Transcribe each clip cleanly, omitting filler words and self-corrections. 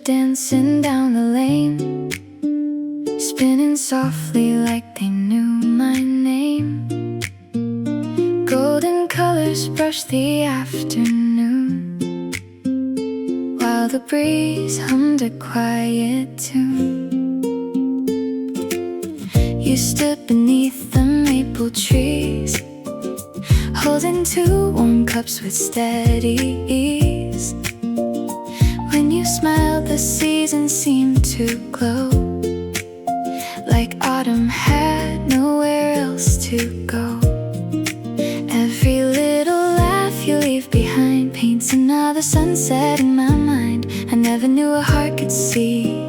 dancing down the lane, spinning softly like they knew my name. Golden colors brushed the afternoon, while the breeze hummed a quiet tune. You stood beneath the maple trees, holding two warm cups with steady ease. When you smiled, the seasons seemed to glow, like autumn had nowhere else to go. Every little laugh you leave behind paints another sunset in my mind. I never knew a heart could see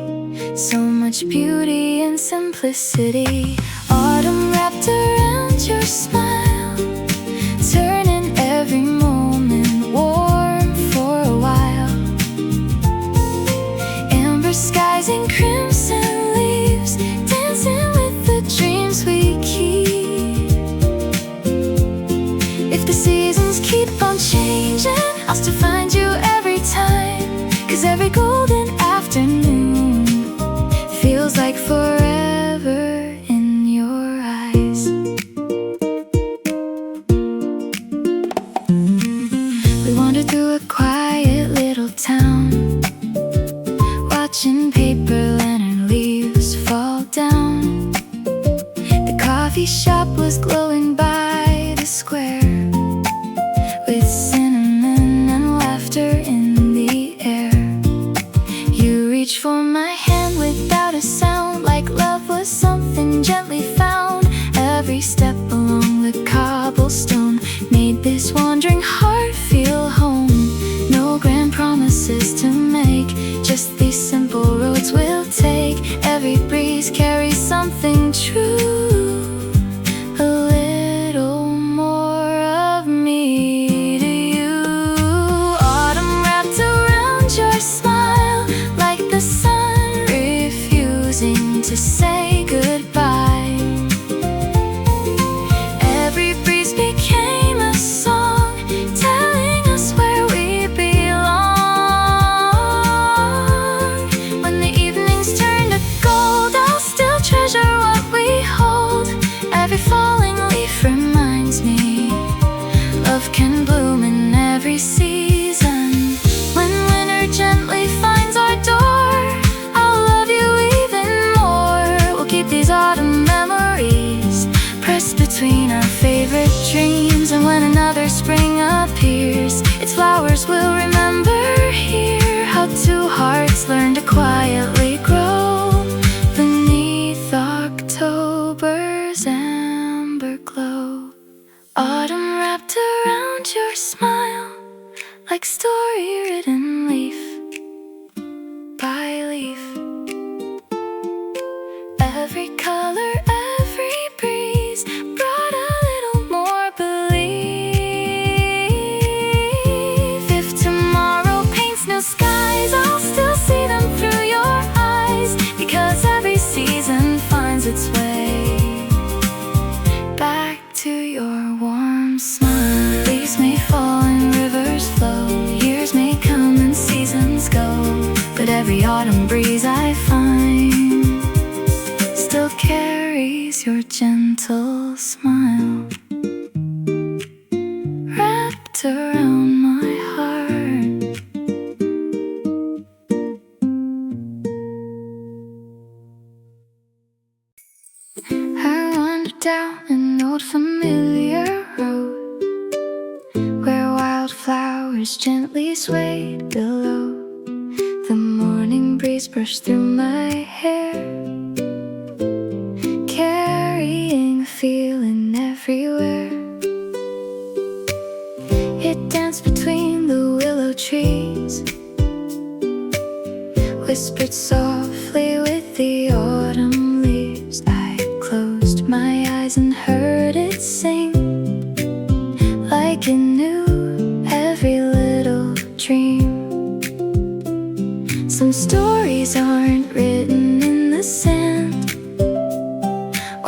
so much beauty and simplicity. Autumn wrapped around your smile, turning every moment warm for a while. Amber skies and crimson leaves, dancing with the dreams we keep. If the seasons keep on changing, I'll still find you every time, 'cause every golden afternoon feels like forever in your eyes. We wandered through a quiet little town, watching paper lantern leaves fall down. The coffee shop was glowing by the square, with cinnamon and laughter in the air. You reached for my hand without a sound, like love was something gently found. Every step along the cobblestone made this wandering heart feel home. No grand promises to make, just these simple roads we'll take. Every breeze carries something true, a little more of me to you. Autumn wrapped around your smile, like the sun refusing to say goodbye. Every breeze became a song, telling us where we belong. When the evenings turn to gold, I'll still treasure what we hold. Every falling leaf reminds me love can bloom in every season. When winter gently finds our door, I'll love you even more. We'll keep these autumn memories pressed between our favorite dreams. And when another spring appears, its flowers will remember here how two hearts learn to quietly grow beneath October's amber glow. Autumn wrapped around your smile, like story written leaf by leaf. Every color, every breeze brought a little more belief. If tomorrow paints new skies, I'll still see them through your eyes, because every season finds its way back to your warm smile. Leaves may fall and rivers flow, years may come and seasons go, but every autumn breeze I find still carries your gentle smile wrapped around my heart. I wandered down an old familiar road, where wildflowers gently swayed below. The morning breeze brushed through my hair, carrying a feeling everywhere. It danced between the willow trees, whispered softly with the autumn leaves. I closed my eyes and heard it sing, like it knew every little dream. Some stories aren't written in the sand,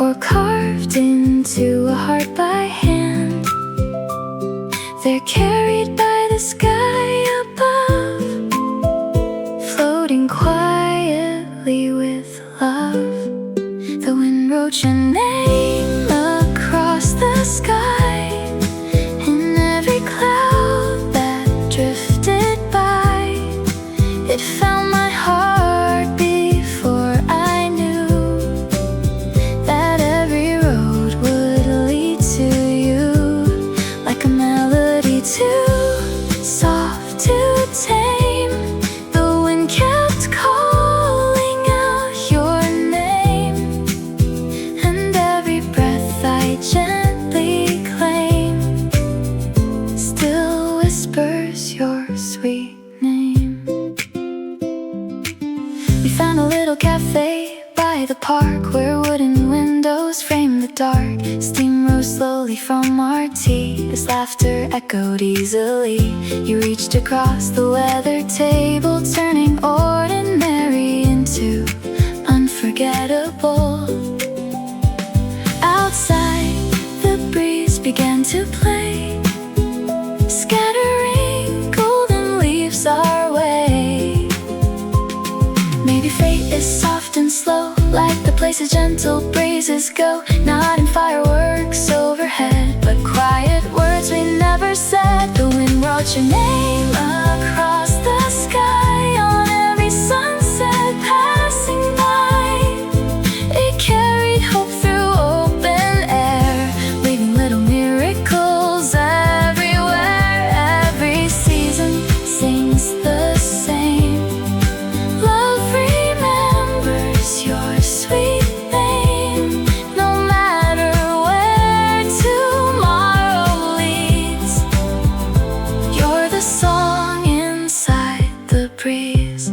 or carved into a heart by hand. They're carried by the sky above, floating quietly wrote your name across the sky. In every cloud that drifted by, it found my heart before I knew that every road would lead to you. Like a melody too soft to tame, the wind kept calling out your name, and every breath I gently claim still whispers your sweet name. We found a little cafe by the park where wooden windows framed the dark. Steam rose slowly from our tea as laughter echoed easily. You reached across the weathered table, turning ordinary into unforgettable. Outside, the breeze began to play, scattering golden leaves our way. Maybe fate is soft and slow, like the places gentle breezes go. Not in fireworks overhead, but quiet words we never said. The wind wrote your name across the sky on every sunset passing by. It carried hope through open air, leaving little miracles everywhere. Every season sings the same. Love remembers your sweet name, no matter where tomorrow leads. You're the song inside the breeze.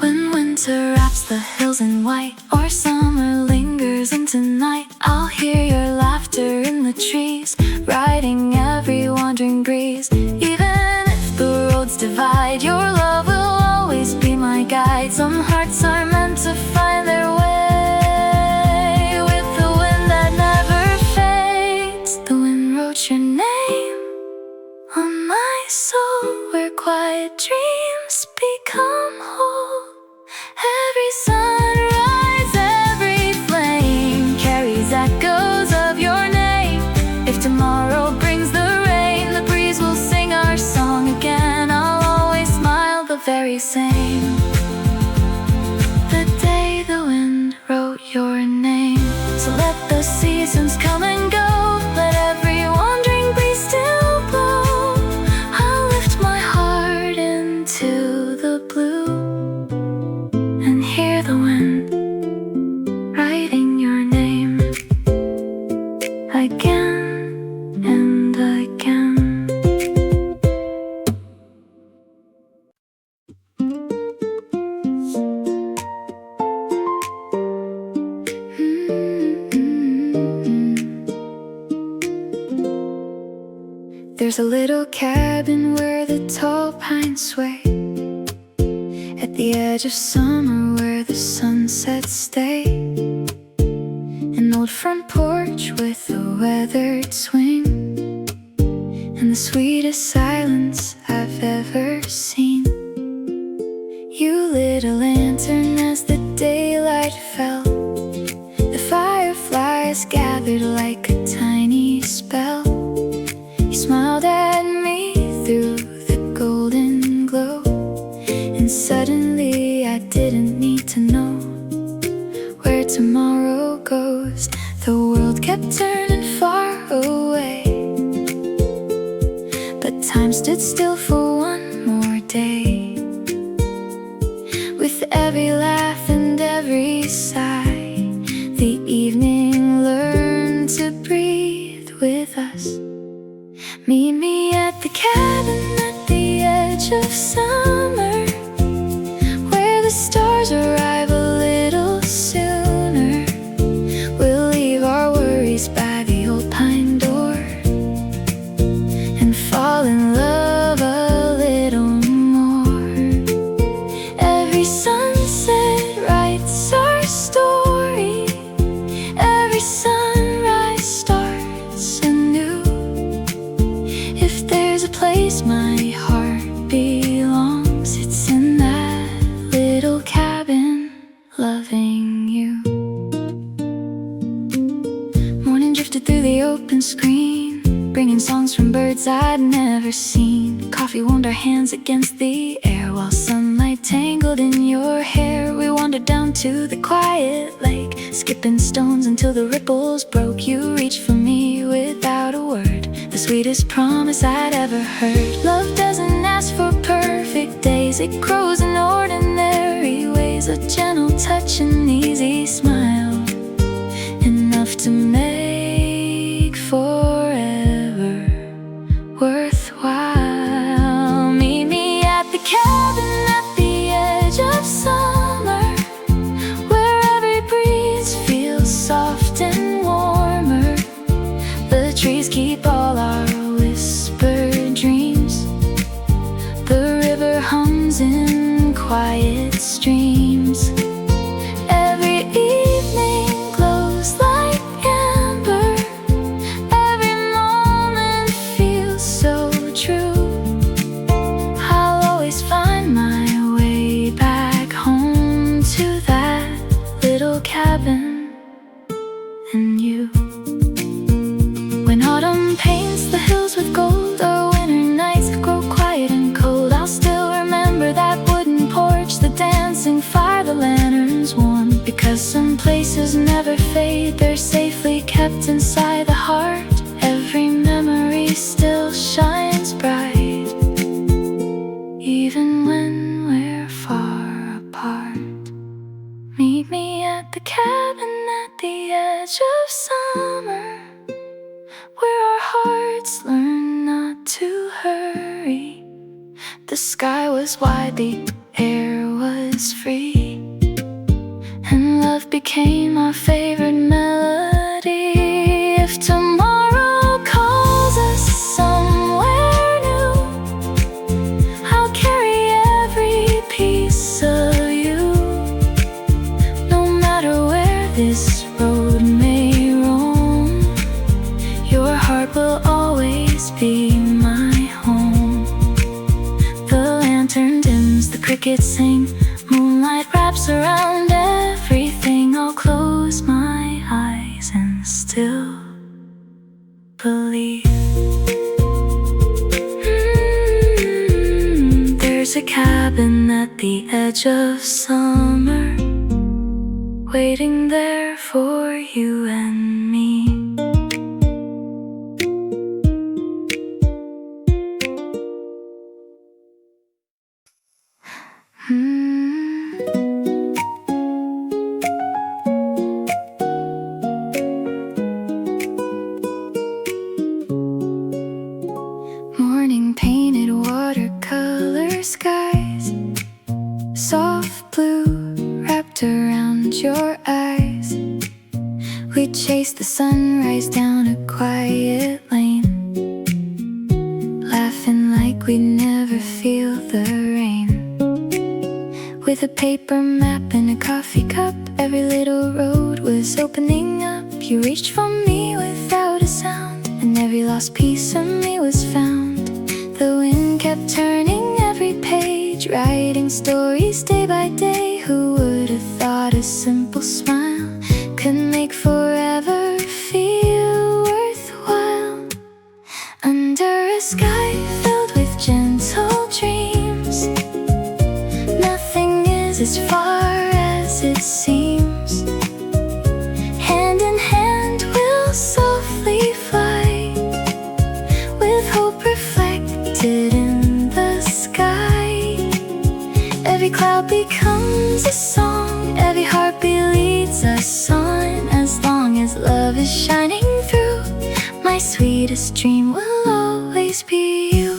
When winter wraps the hills in white, or summer lingers into night, I'll hear your laughter in the trees, riding every wandering breeze. Even if the roads divide, your love will always be my guide. Some hearts are meant to find their way with the wind that never fades. The wind wrote your name on my soul, where quiet dreams become whole. Every sunrise, every flame carries echoes of your name. If tomorrow brings the rain, the breeze will sing our song again. I'll always smile the very same. The day the wind wrote your name. So let the seasons come and go, let every wandering breeze still blow. I'll lift my heart into the blue and hear the wind writing your name again and again. There's a little cabin where the tall pines sway, at the edge of summer where the sunsets stay. An old front porch with a weathered swing, and the sweetest silence I've ever seen. You lit a lantern as the daylight fell. The fireflies gathered like a tiny spell. You smiled at me through the golden glow, and suddenly I didn't need to know where tomorrow goes. The world kept turning far away, but time stood still for one more day. With every laugh and every sigh, the evening learned to breathe with us. Meet me at the cabin at the edge of summer, where the stars arrive a little sooner. We'll leave our worries by the old pine door and fall in love a little more. Every sunset writes our story, never seen. Coffee warmed our hands against the air, while sunlight tangled in your hair. We wandered down to the quiet lake, skipping stones until the ripples broke. You reached for me without a word, the sweetest promise I'd ever heard. Love doesn't ask for perfect days, it grows in ordinary ways. A gentle touch, an easy smile, enough to make forever worthwhile. Meet me at the cabin at the edge of summer, where every breeze feels soft and warmer. The trees keep all our whispered dreams, the river hums in quiet streams. Every evening glows like amber, every moment feels so true. I'll always find my way back home to that little cabin and you. When autumn paints the hills with gold, or winter nights grow quiet and cold, I'll still remember that wooden porch, the dancing fire, the lanterns warm. Because some places never fade, they're safely kept inside the heart. Every memory still shines bright, even when we're far apart. Meet me at the cabin at the edge of summer, where our hearts learn not to hurry. The sky was wide, the air was free, and love became our favorite melody. If tomorrow calls us somewhere new, I'll carry every piece of you. No matter where this road may roam, your heart will always be my home. The lantern dims, the crickets sing, moonlight wraps around everything. I'll close my eyes and still believe. There's a cabin at the edge of summer, waiting there for you and me. Morning painted watercolor skies, soft blue wrapped around your eyes. We chased the sunrise down a quiet lane, laughing like we'd never feel the rain. With a paper map and a coffee cup, every little road was opening up. You reached for me without a sound, and every lost piece of me was found. The wind kept turning every page, writing stories day by day. Who would have thought a simple smile could make forever feel worthwhile? Under a sky filled with gentle dreams, nothing is as far as it seems. Hand in hand we'll softly fly, with hope reflected in the sky. Every cloud becomes a song, every heartbeat leads us on. As long as love is shining through, my sweetest dream will always be you.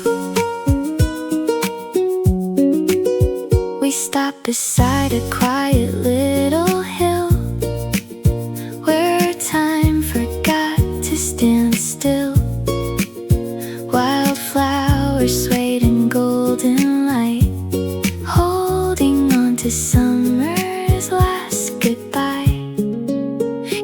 We stopped beside a quiet little hill, where time forgot to stand still. Wildflowers swayed in golden light, holding on to summer's last goodbye.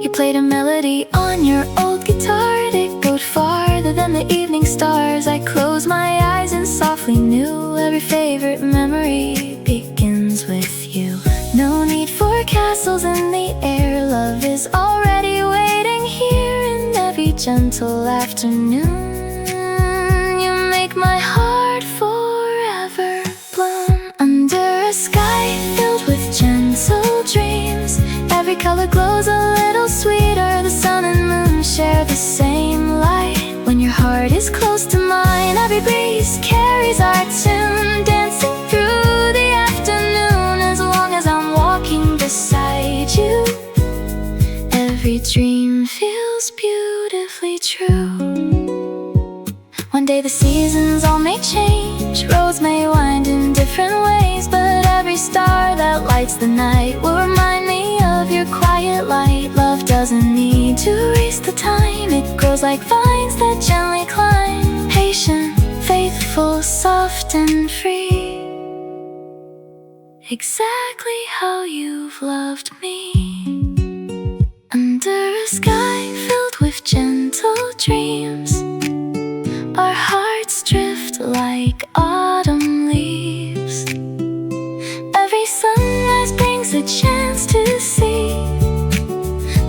You played a melody on your old guitar, it echoed farther than the evening stars. I closed my eyes and softly knew every favorite memory begins with you. No need for castles in the air, love is already waiting here in every gentle afternoon. You make my color glows a little sweeter. The sun and moon share the same light. When your heart is close to mine, every breeze carries our tune, dancing through the afternoon. As long as I'm walking beside you, every dream feels beautifully true. One day the seasons all may change, roads may wind in different ways, but every star that lights the night will remind me of your quiet light. Love doesn't need to race the time, it grows like vines that gently climb. Patient, faithful, soft and free, exactly how you've loved me. Under a sky filled with gentle dreams, our hearts drift like autumn leaves. Every sunrise brings a chance to see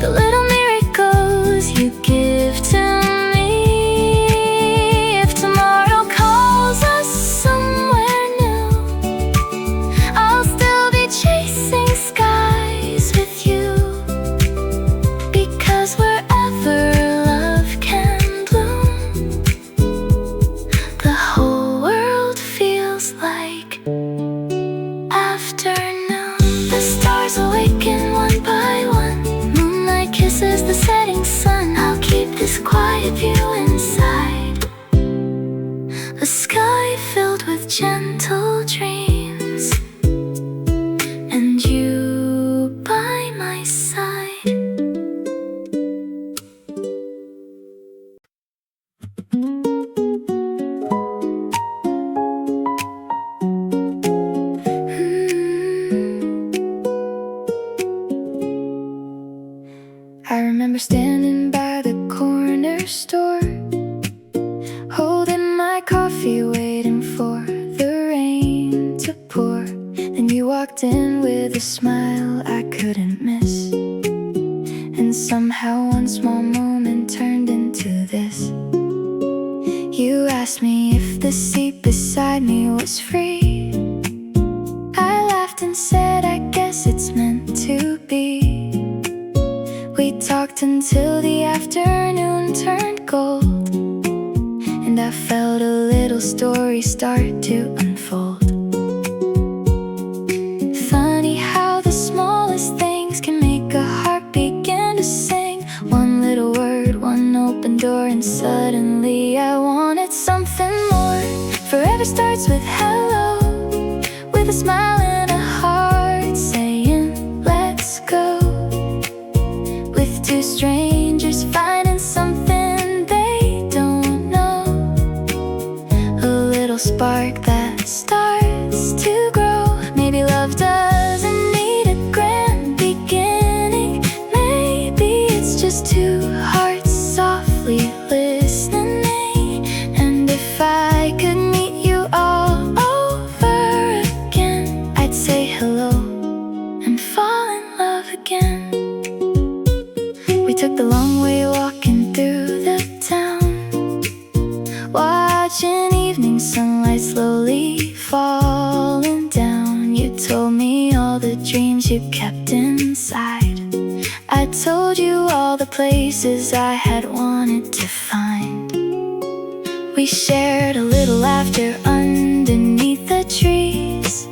the little miracles you give to me. If tomorrow calls us somewhere new, I'll still be chasing skies with you, because wherever love can bloom, the whole world feels like afternoon. The stars awaken one by one, moonlight kisses the setting sun. I'll keep this quiet view inside, a sky filled with gentle dreams, and you by my side. I remember standing by the corner store, holding my coffee, waiting for the rain to pour. Then you walked in with a smile I couldn't miss, and somehow one small moment turned into this. You asked me if the seat beside me was free. I laughed and said, I guess it's meant to be. We talked until the afternoon turned gold, and I felt a little story start to unfold. Funny how the smallest things can make a heart begin to sing. One little word, one open door, and suddenly I wanted something more. Forever starts with hello, with a smile and a heart saying let's go. With two strangers finding something they don't know, a little spark that starts to grow. Maybe love doesn't need a grand beginning, maybe it's just two hearts softly listening. And if I could meet you all over again, I'd say hello and fall in love again. We took the long way walking through the town, watching evening sunlight slowly falling down. You told me all the dreams you kept inside, I told you all the places I had wanted to find. We shared a little laughter underneath the trees,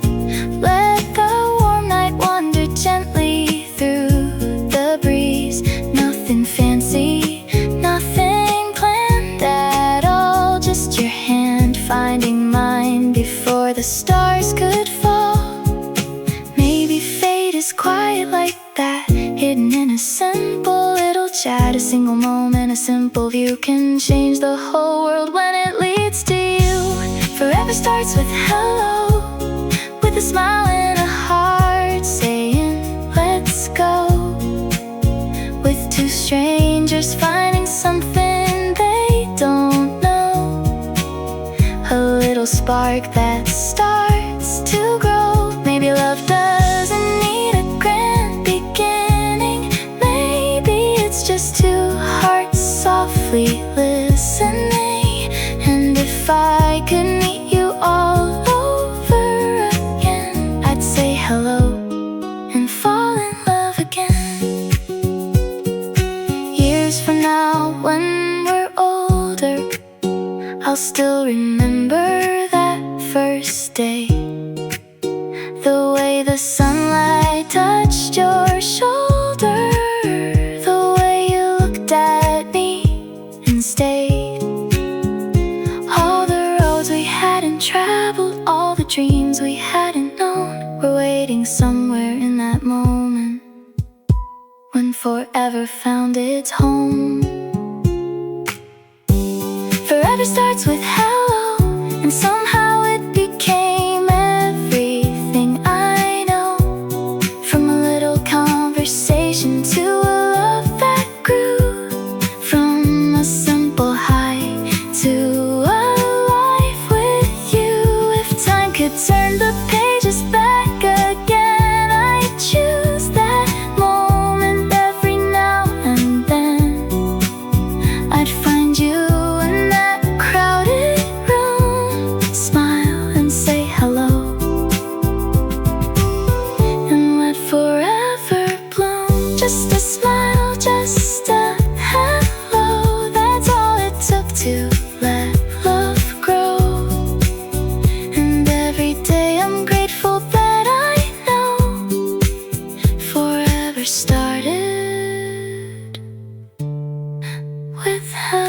let the warm night wander gently through the breeze. Nothing fancy, nothing planned at all, just your hand finding mine before the stars could fall. Maybe fate is quiet like that, hidden in a simple little chat. A single moment, a simple view can change the whole world when it leads to you. Forever starts with hello, with a smile and a heart saying let's go. With two strangers finding something they don't know, a little spark that starts to grow. Maybe love doesn't need a grand beginning, maybe it's just two hearts softly listening. And if I could meet you all over again, I'd say hello and fall in love again. still remember that first day, the way the sunlight touched your shoulder, the way you looked at me and stayed. All the roads we hadn't traveled, all the dreams we hadn't known, were waiting somewhere in that moment when forever found its home. Forever starts with hello, and somehow it became everything I know. From a little conversation to a love that grew, from a simple hi to a life with you. If time could turn the pages back again, I'd choose that moment every now and then. I'd find you in that crowded room, smile and say hello, and let forever bloom. Just a smile, just a hello, that's all it took to let love grow. And every day I'm grateful that I know forever started with hello.